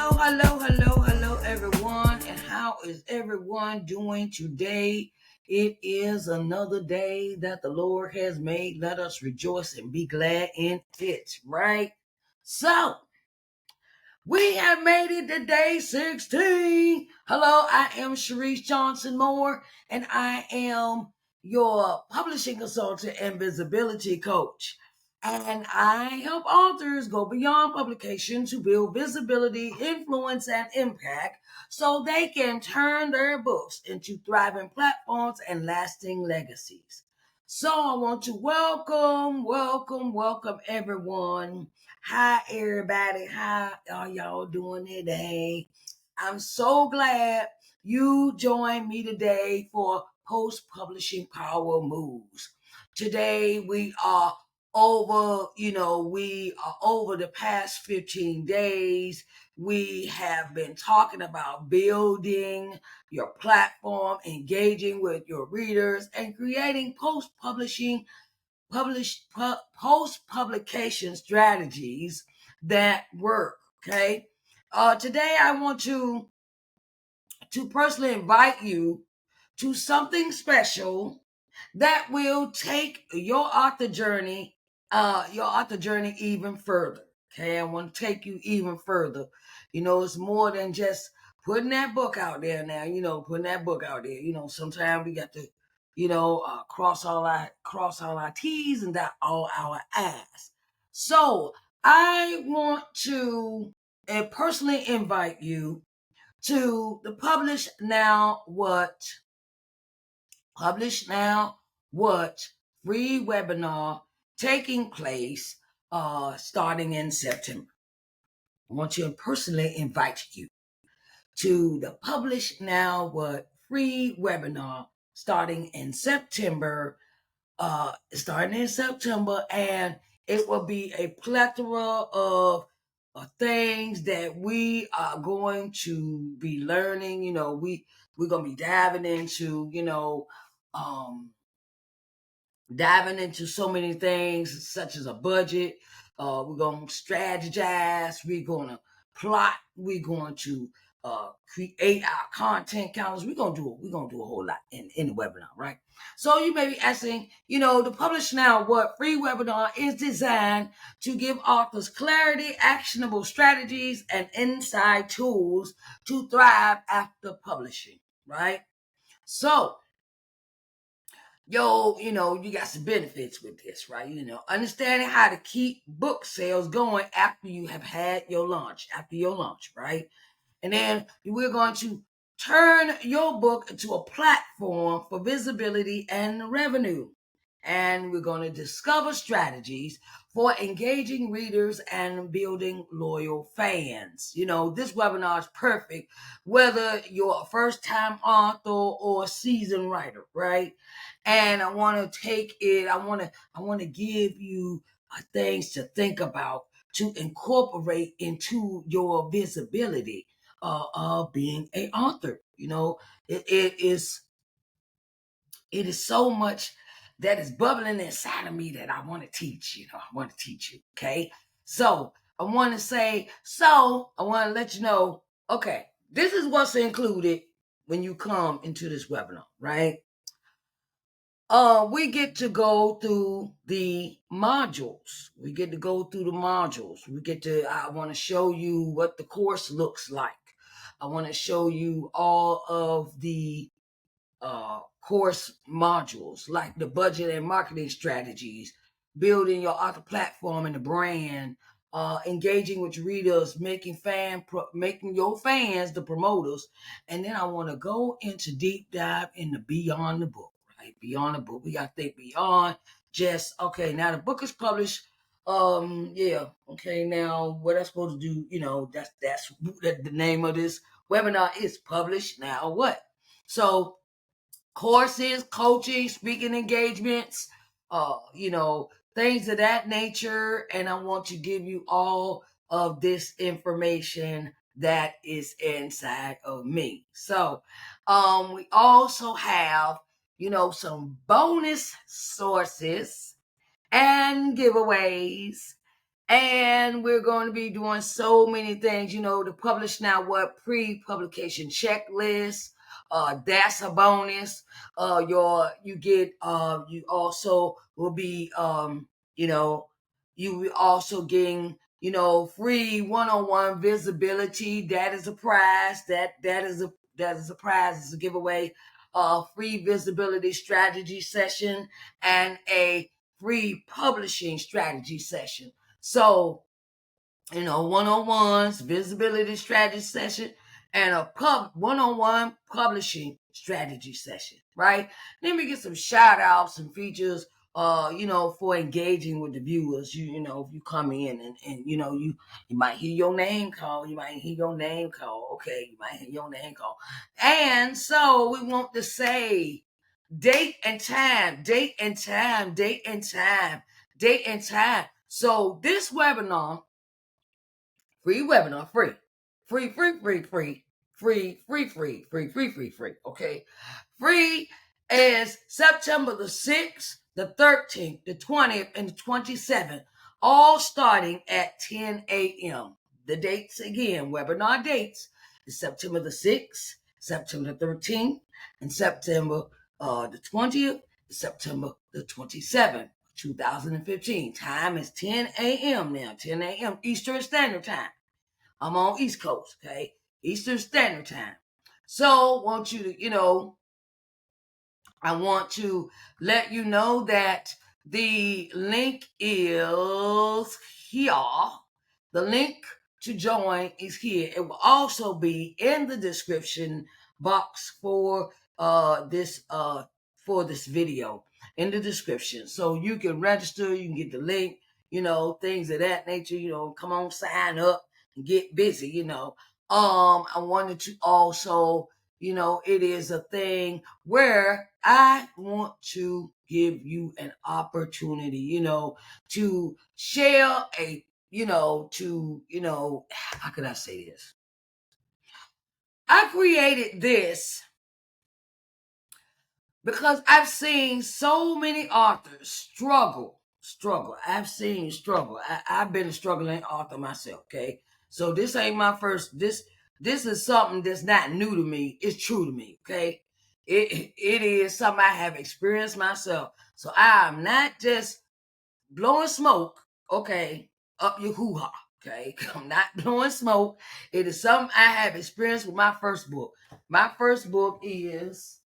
Hello, everyone. And how is everyone doing today? It is another day that the Lord has made. Let us rejoice and be glad in it, right? So, we have made it to day 16. Hello, I am Sharise Johnson Moore, and I am your publishing consultant and visibility coach. And I help authors go beyond publication to build visibility, influence, and impact so they can turn their books into thriving platforms and lasting legacies. So I want to welcome everyone. Hi, everybody. How are y'all doing today? I'm so glad you joined me today for Post Publishing Power Moves. Today we are over the past 15 days. We have been talking about building your platform, engaging with your readers, and creating post-publication strategies that work. Okay. Today I want to personally invite you to something special that will take your author journey even further. Okay, I want to take you even further. It's more than just putting that book out there now. Putting that book out there. Sometimes we got to, cross all our T's and dot all our I's. So I want to personally invite you to the Publish Now What free webinar taking place starting in September. I want to personally invite you to the Publish Now What free webinar starting in September. And it will be a plethora of things that we are going to be learning. We're going to be diving into so many things, such as a budget. We're going to strategize. We're going to plot. We're going to create our content calendars. We're gonna do a whole lot in the webinar, right? So you may be asking, the Publish Now What free webinar is designed to give authors clarity, actionable strategies, and inside tools to thrive after publishing, right? So you got some benefits with this, right? Understanding how to keep book sales going after you have had your launch, right? And then we're going to turn your book into a platform for visibility and revenue. And we're going to discover strategies for engaging readers and building loyal fans. This webinar is perfect whether you're a first-time author or a seasoned writer, right? And I want to give you things to think about to incorporate into your visibility of being an author. It is so much that is bubbling inside of me that I want to teach. I want to teach you. Okay, so I want to let you know. Okay, this is what's included when you come into this webinar, right? We get to go through the modules. I want to show you what the course looks like. I want to show you all of the course modules, like the budget and marketing strategies, building your author platform and the brand, engaging with readers, making your fans the promoters. And then I want to go into deep dive into beyond the book. Beyond the book, we got to think beyond just, okay, now the book is published. Okay, now what I'm supposed to do, that's the name of this webinar is Publish Now What. So courses, coaching, speaking engagements, things of that nature. And I want to give you all of this information that is inside of me. So we also have some bonus sources and giveaways And we're going to be doing so many things, to publish now what pre-publication checklist. That's a bonus. You also will be, you will also getting, free one-on-one visibility. That is a prize. That is a prize. It's a giveaway. Free visibility strategy session and a free publishing strategy session. So, one-on-ones, visibility strategy session, and a one-on-one publishing strategy session, right? Then we get some shout outs and features, for engaging with the viewers. If you come in and you might hear your name call, okay, you might hear your name call. And so we want to say date and time. So this webinar, free, okay? Free is September the 6th, the 13th, the 20th, and the 27th, all starting at 10 a.m. The dates again, webinar dates, is September the 6th, September the 13th, and September the 20th, September the 27th. 2015. Time is 10 a.m. now, 10 a.m. Eastern Standard Time. I'm on East Coast, okay? Eastern Standard Time. So, I want to let you know that the link is here. The link to join is here. It will also be in the description box for this video, in the description. So you can register, you can get the link, things of that nature, come on, sign up and get busy, I wanted to also, it is a thing where I want to give you an opportunity, to share how could I say this? I created this because I've seen so many authors struggle. I've seen struggle. I've been a struggling author myself, okay? So this ain't my first, this is something that's not new to me. It's true to me, okay? It is something I have experienced myself. So I'm not just blowing smoke, okay, up your hoo-ha, okay? I'm not blowing smoke. It is something I have experienced with my first book. My first book is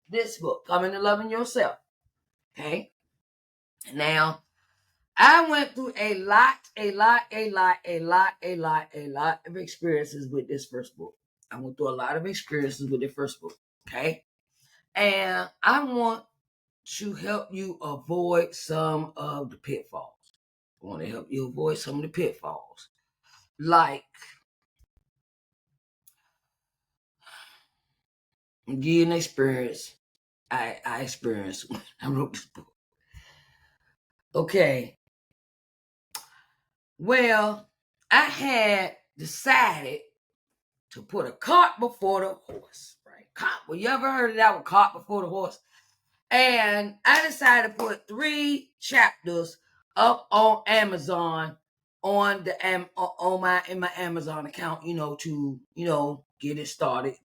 this book, Coming to Loving Yourself, okay? Now, I went through a lot of experiences with this first book. I went through a lot of experiences with the first book, okay? And I want to help you avoid some of the pitfalls. I want to help you avoid some of the pitfalls. Like, give you an experience I experienced when I wrote this book. Okay. Well, I had decided to put a cart before the horse, right? Cart. Well, you ever heard of that one, cart before the horse? And I decided to put 3 chapters up on Amazon in my Amazon account, to get it started,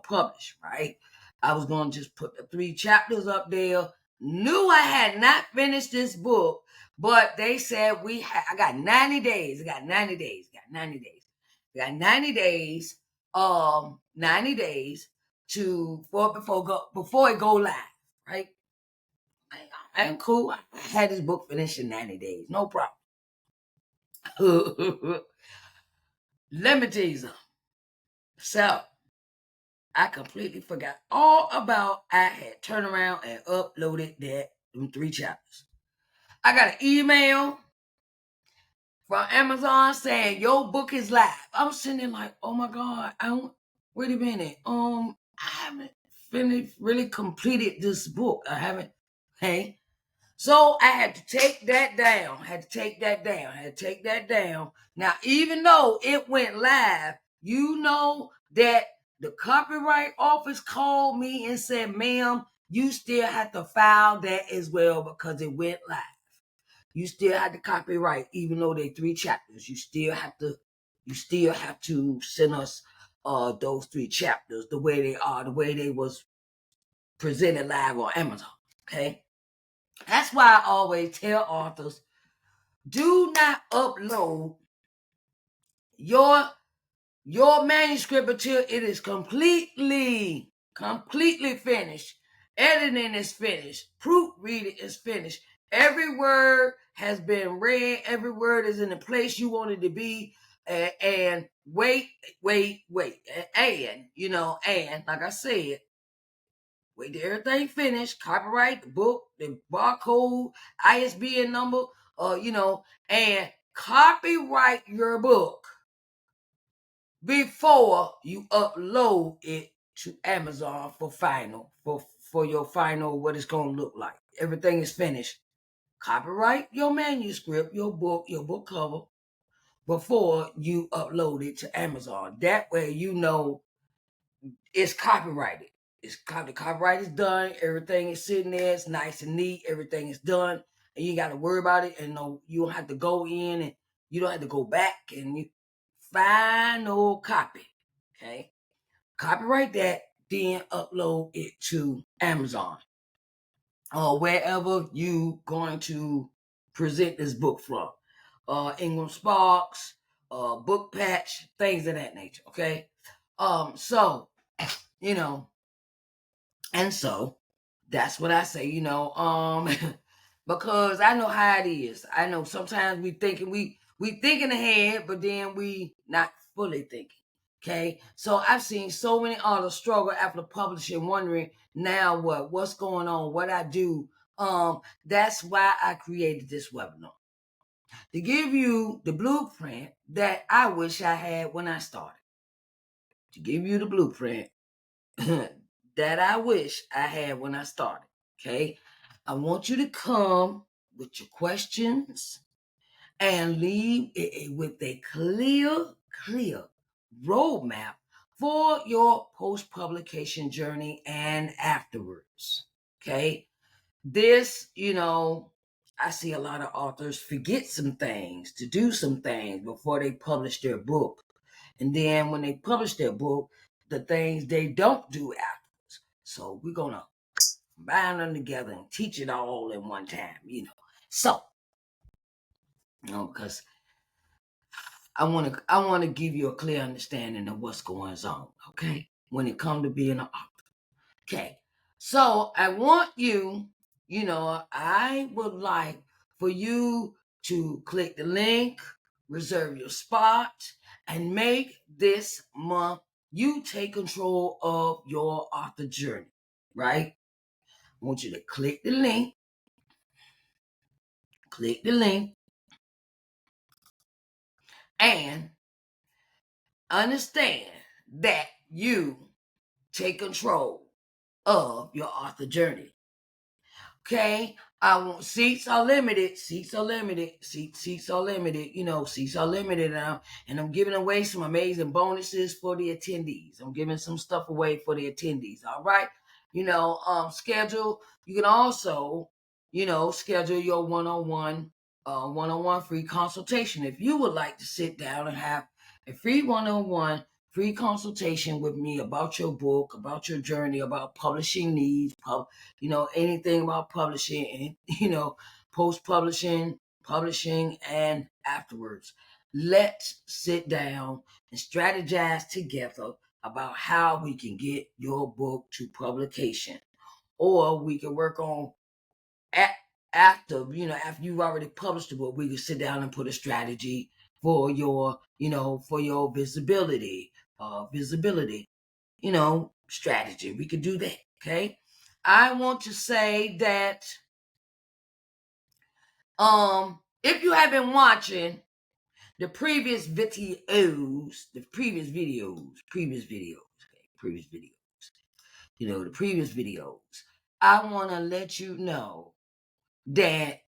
published, right? I was going to just put the 3 chapters up there. Knew I had not finished this book, but they said I got 90 days. I got 90 days. I got 90 days. I got 90 days. 90 days before it go live, right? I'm cool. I had this book finished in 90 days. No problem. Let me tell you something. So, I completely forgot all about I had turned around and uploaded them 3 chapters. I got an email from Amazon saying your book is live. I'm sitting there like, oh my God, wait a minute. I haven't really completed this book. I haven't, hey. So I had to take that down. Now, even though it went live, that the copyright office called me and said, ma'am, you still have to file that as well because it went live. you still have to copyright, even though they 3 chapters. You still have to send us those 3 chapters the way they are, the way they was presented live on Amazon. Okay, that's why I always tell authors, do not upload your manuscript until it is completely finished. Editing is finished. Proofreading is finished. Every word has been read. Every word is in the place you want it to be. And wait. And like I said, wait till everything finished. Copyright, the book, the barcode, ISBN number, and copyright your book before you upload it to Amazon for your final, what it's going to look like. Everything is finished. Copyright your manuscript, your book cover, before you upload it to Amazon. That way you know it's copyrighted. The copyright is done. Everything is sitting there. It's nice and neat. Everything is done. And you got to worry about it. And you don't have to go in and you don't have to go back and you final copy. Okay. Copyright that, then upload it to Amazon or wherever you going to present this book from. Ingram Sparks, Book Patch, things of that nature. Okay. So, and so that's what I say, because I know how it is. I know sometimes we thinking ahead, but then we not fully thinking. Okay, so I've seen so many authors struggle after publishing, wondering now what's going on, what I do. That's why I created this webinar, to give you the blueprint that I wish I had when I started. To give you the blueprint that I wish I had when I started. Okay, I want you to come with your questions and leave with a clear roadmap for your post-publication journey and afterwards. Okay, this, I see a lot of authors forget some things, to do some things before they publish their book. And then when they publish their book, the things they don't do afterwards. So we're going to combine them together and teach it all in one time, So, because I want to give you a clear understanding of what's going on, okay? When it comes to being an author. Okay. So I want you, I would like for you to click the link, reserve your spot, and make this month you take control of your author journey, right? I want you to click the link, and understand that you take control of your author journey. Okay, I want seats are limited. Seats are limited. Seats are limited now, and I'm giving away some amazing bonuses for the attendees. I'm giving some stuff away for the attendees. All right, schedule. You can also, schedule your one-on-one free consultation if you would like to sit down and have a free one-on-one free consultation with me about your book, about your journey, about publishing needs, anything about publishing and, post-publishing, publishing, and afterwards. Let's sit down and strategize together about how we can get your book to publication. Or we can work on after you've already published the book, we can sit down and put a strategy for your, visibility, strategy. We could do that. Okay. I want to say that if you have been watching the previous videos, the previous videos, I want to let you know that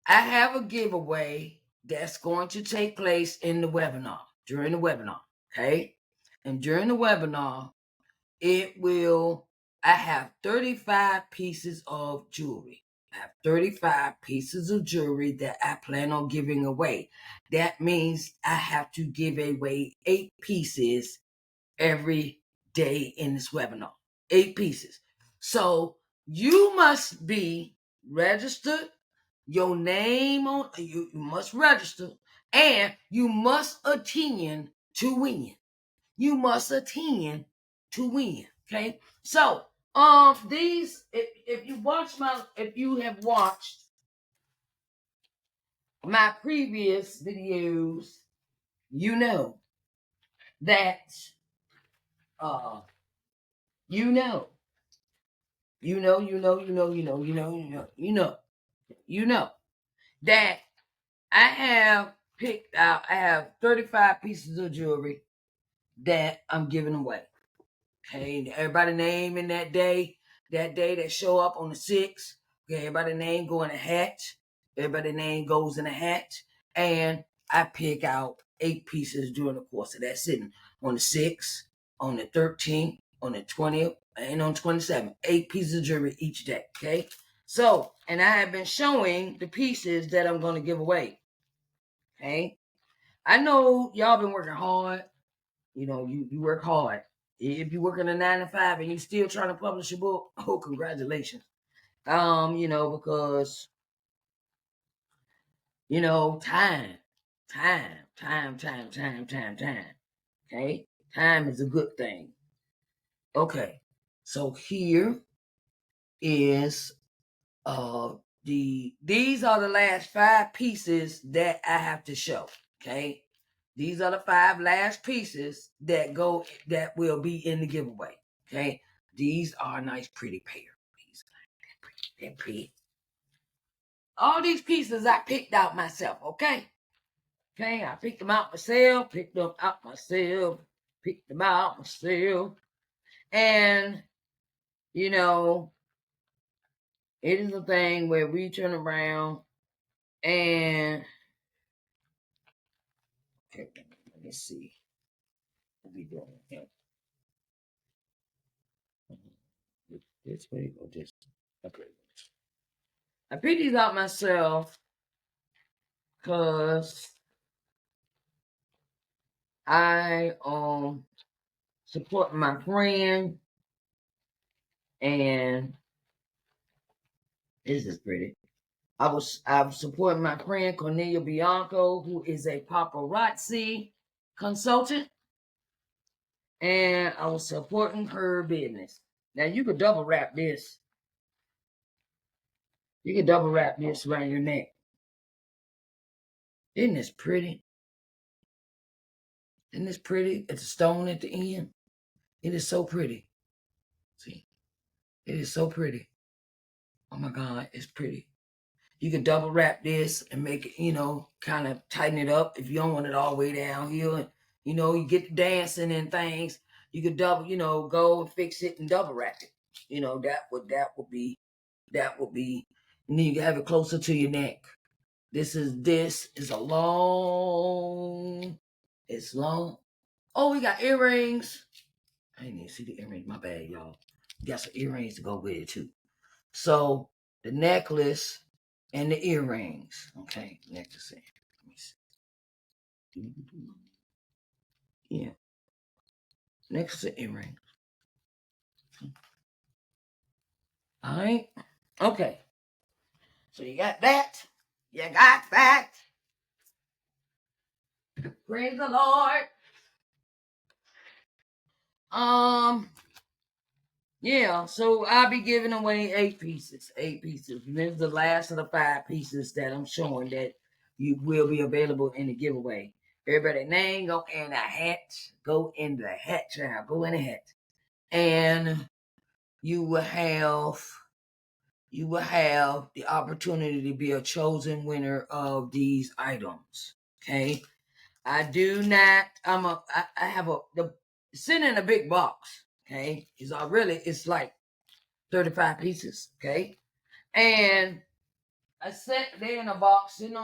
I have a giveaway that's going to take place in the webinar, during the webinar, okay? And during the webinar, I have 35 pieces of jewelry, I have 35 pieces of jewelry that I plan on giving away. That means I have to give away 8 pieces every day in this webinar. 8 pieces. So you must be registered, your name on, you must register, and you must attend to win. You must attend to win. Okay. So these, if you have watched my previous videos, you know that uh you know that I have 35 pieces of jewelry that I'm giving away. Okay, everybody name in that day that show up on the 6th. Okay, everybody name go in a hat. Everybody name goes in a hat. And I pick out 8 pieces during the course of that sitting. On the 6th, on the 13th, on the 20th, and on 27th. 8 pieces of jewelry each day. Okay. So, and I have been showing the pieces that I'm going to give away. Okay. I know y'all been working hard. You know, you work hard. If you working a 9 to 5 and you still trying to publish a book, oh, congratulations. Because time. Okay, time is a good thing. Okay, so here is these are the last 5 pieces that I have to show. Okay, these are the 5 last pieces that will be in the giveaway. Okay, these are a nice, pretty pair. They're pretty. All these pieces I picked out myself. Okay, I picked them out myself. And it is a thing where we turn around and okay, let me see what we doing here. This way or this? Okay. I picked these out myself because I support my friend, and this is pretty. I'm supporting my friend Cornelia Bianco, who is a paparazzi consultant, and I was supporting her business. Now you could double wrap this. You can double wrap this around your neck. Isn't this pretty? Isn't this pretty? It's a stone at the end. It is so pretty. See, it is so pretty. Oh my God, it's pretty. You can double wrap this and make it, kind of tighten it up if you don't want it all the way down here. And, you get the dancing and things. You could double, go and fix it and double wrap it. That would be, and then you can have it closer to your neck. This is it's long. Oh, we got earrings. I didn't even see the earrings. My bad, y'all. We got some earrings to go with it too. So the necklace and the earrings. Okay, necklace. Let me see. Yeah. Necklace and earrings. All right. Okay. So you got that. You got that. Praise the Lord. Yeah, so I'll be giving away 8 pieces. 8 pieces. And this is the last of the 5 pieces that I'm showing that you will be available in the giveaway. Everybody name go in a hat. Go in the hat, child. Go in the hat. And you will have the opportunity to be a chosen winner of these items. Okay. I do not, I have sitting in a big box. Okay. It's like 35 pieces. Okay. And I sat there in a box sitting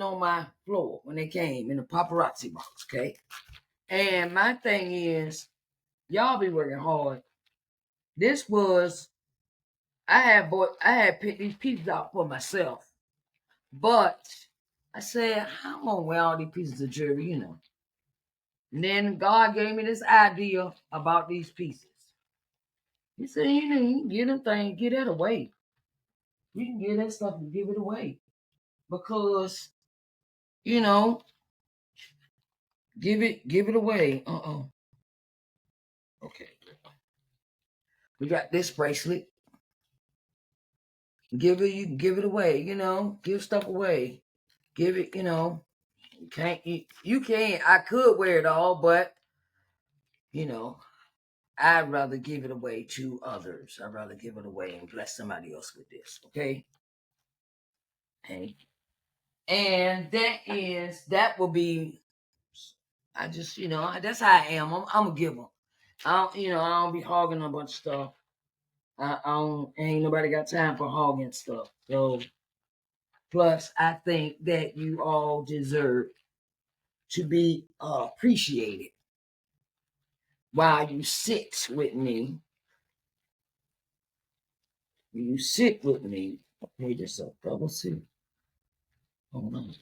on my floor when they came in a paparazzi box. Okay. And my thing is, y'all be working hard. This was I had picked these pieces out for myself, but I said, I'm gonna wear all these pieces of jewelry, you know. And then God gave me this idea about these pieces. He said, you know, you can get them things, get that away. You can get that stuff and give it away. Because, you know, give it away. Okay. We got this bracelet. You can give it away, you know, give stuff away. Give it, you know. You can't. I could wear it all, but you know, I'd rather give it away to others. I'd rather give it away and bless somebody else with this. Okay. Okay. And that will be. I just, you know, that's how I am. I'm a giver. I don't be hogging a bunch of stuff. I don't. Ain't nobody got time for hogging stuff. So, plus, I think that you all deserve to be appreciated while you sit with me. You sit with me. Okay, just a double C. Hold on.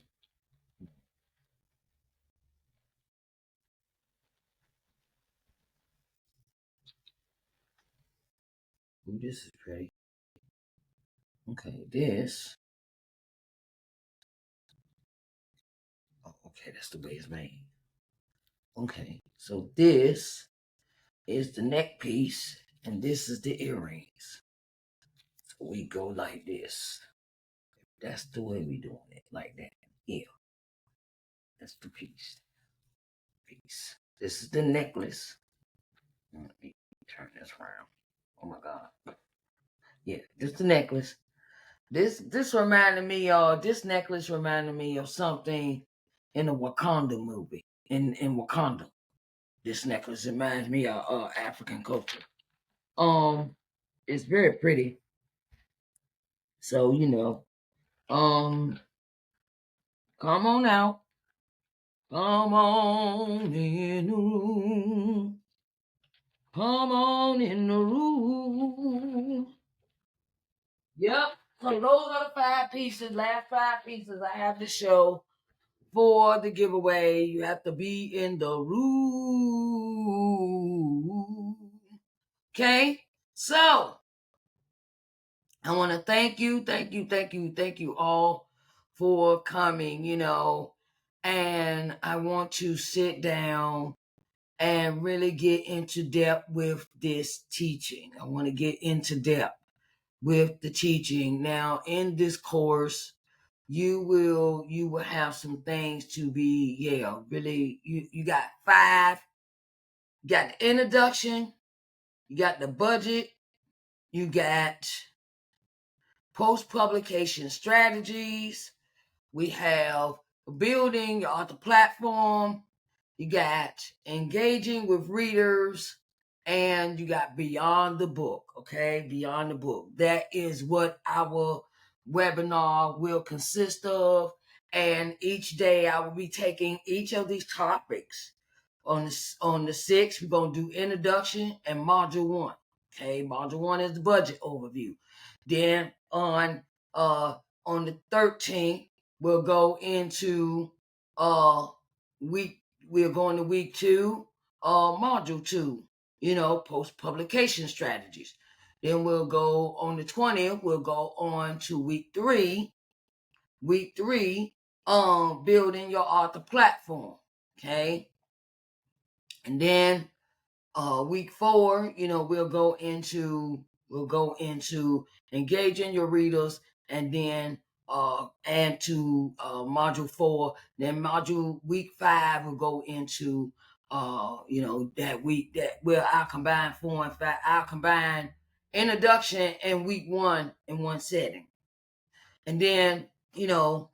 Ooh, this is pretty. Okay, this. Oh, okay, that's the way it's made. Okay, so this is the neck piece, and this is the earrings. So we go like this. That's the way we doing it, like that. Yeah, that's the piece. Piece. This is the necklace. Let me turn this around. Oh my God. Yeah, this is the necklace. This reminded me of this necklace reminded me of something in a Wakanda movie. In Wakanda, this necklace reminds me of African culture. It's very pretty. So come on out, come on in the room, come on in the room. Yep. So those are the last 5 pieces I have to show for the giveaway. You have to be in the room. Okay? So I want to thank you all for coming, and I want to sit down and really get into depth with this teaching. I want to get into depth with the teaching. Now, in this course, you will have some things to be, really, you got 5. You got the introduction, you got the budget, you got post-publication strategies, we have building your author platform, you got engaging with readers, and you got beyond the book. Okay, beyond the book. That is what our webinar will consist of. And each day I will be taking each of these topics. On the 6th, we're gonna do introduction and module 1. Okay, module 1 is the budget overview. Then on the 13th, we'll go into we're going to week 2, module 2, post publication strategies. Then we'll go on the 20th, we'll go on to week 3, building your author platform. Okay. And then week 4, we'll go into engaging your readers, and then and to module 4. Then module week 5 will go into that week that where I'll combine 4 and 5. I'll combine introduction and week 1 in one setting, and then they'll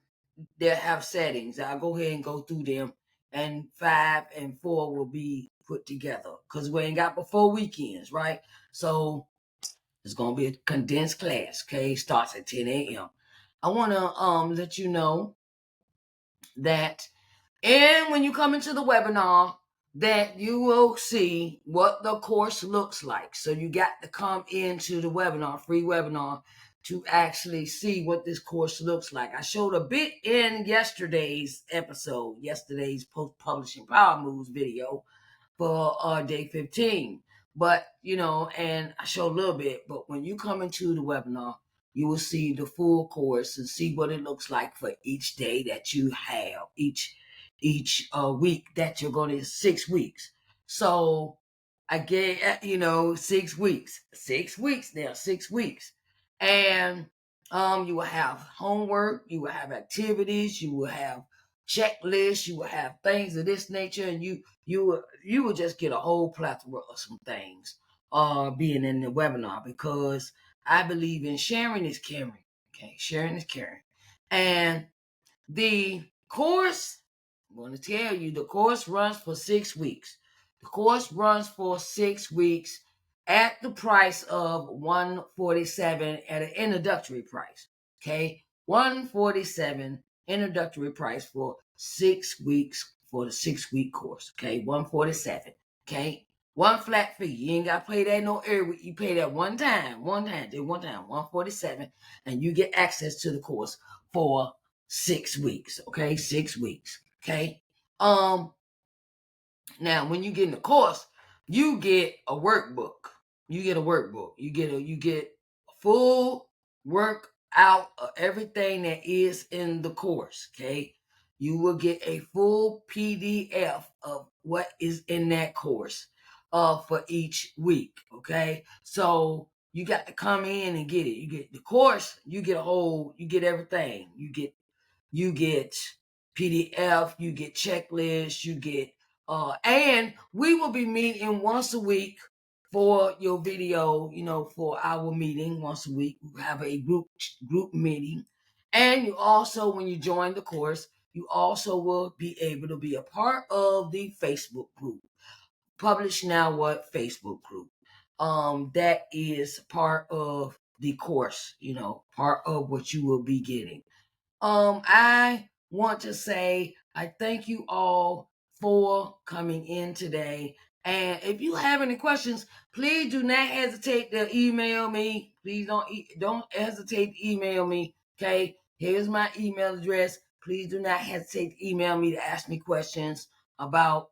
have settings. I'll go ahead and go through them, and 5 and 4 will be put together because we ain't got but 4 weekends, right? So it's gonna be a condensed class. Okay, starts at 10 a.m. I want to let you know that, and when you come into the webinar, that you will see what the course looks like. So you got to come into the webinar, free webinar, to actually see what this course looks like. I showed a bit in yesterday's episode, yesterday's post-publishing power moves video for day 15. But, and I showed a little bit, but when you come into the webinar, you will see the full course and see what it looks like for each day that you have, each week that you're going to, 6 weeks. So I gave, 6 weeks, 6 weeks now, 6 weeks. And you will have homework, you will have activities, you will have checklists, you will have things of this nature, and you will just get a whole plethora of some things being in the webinar, because I believe in sharing is caring. Okay, sharing is caring. And the course, I'm going to tell you, the course runs for 6 weeks. The course runs for 6 weeks at the price of $147 at an introductory price. Okay, $147 introductory price for 6 weeks for the 6-week course. Okay, $147. Okay, one flat fee. You ain't got to pay that no every week. You pay that one time, $147, and you get access to the course for 6 weeks. Okay, 6 weeks. Okay. Now when you get in the course, you get a workbook. You get a full work out of everything that is in the course. Okay. You will get a full PDF of what is in that course for each week. Okay. So you got to come in and get it. You get the course, you get everything. You get PDF, you get checklists, you get and we will be meeting once a week for your video, for our meeting once a week. We have a group meeting. And you also, when you join the course, you also will be able to be a part of the Facebook group. Publish Now What Facebook group. That is part of the course, part of what you will be getting. I want to say I thank you all for coming in today. And if you have any questions, please do not hesitate to email me. Please don't hesitate to email me. Okay, here's my email address. Please do not hesitate to email me to ask me questions about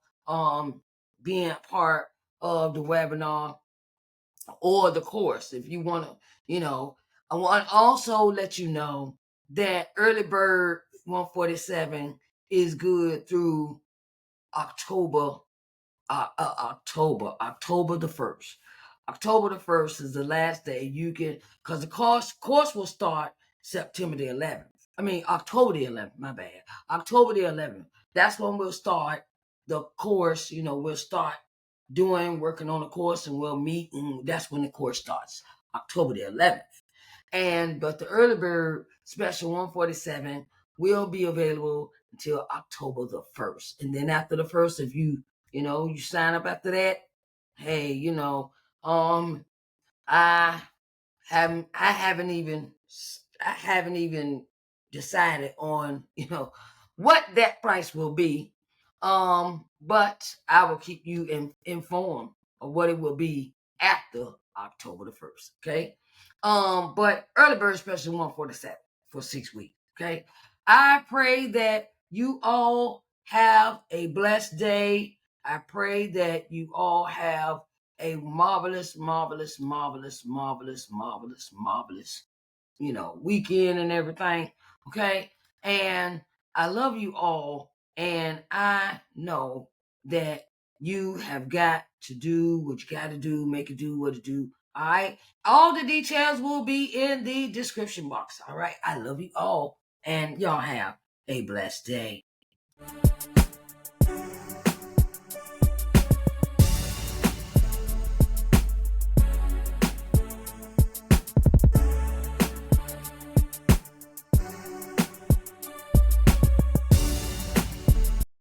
being a part of the webinar or the course. If you want to, I want to also let you know that Early Bird 147 is good through October the 1st. October the 1st is the last day you can, because the course will start September the 11th. October the 11th, my bad. October the 11th. That's when we'll start the course. We'll start working on the course, and we'll meet, and that's when the course starts, October the 11th. But the Early Bird Special 147 will be available until October the 1st. And then after the 1st, if you sign up after that, hey, I haven't even decided on, what that price will be. But I will keep you informed of what it will be after October the 1st. Okay. But Early Bird Special 147 for 6 weeks. Okay. I pray that you all have a blessed day. I pray that you all have a marvelous, marvelous, marvelous, marvelous, marvelous, marvelous, weekend and everything. Okay. And I love you all. And I know that you have got to do what you got to do, make it do what it do. All right. All the details will be in the description box. All right. I love you all. And y'all have a blessed day.